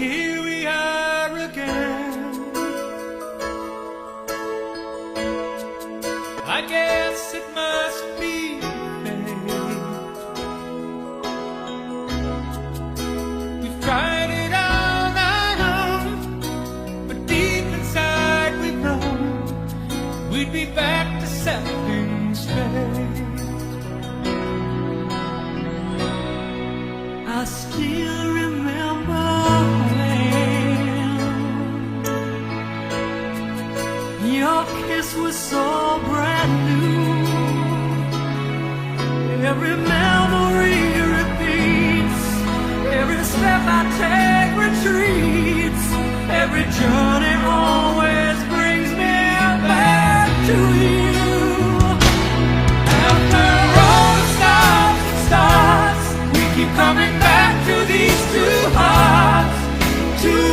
here we are again. I guess it must be fate. We've tried it all night long, but deep inside we know we'd be back to setting straight. I still remember when your kiss was so brand new. Every memory repeats, every step I take retreats, every journey always brings me back to you. After all the stops and starts, we keep coming back to these two hearts, two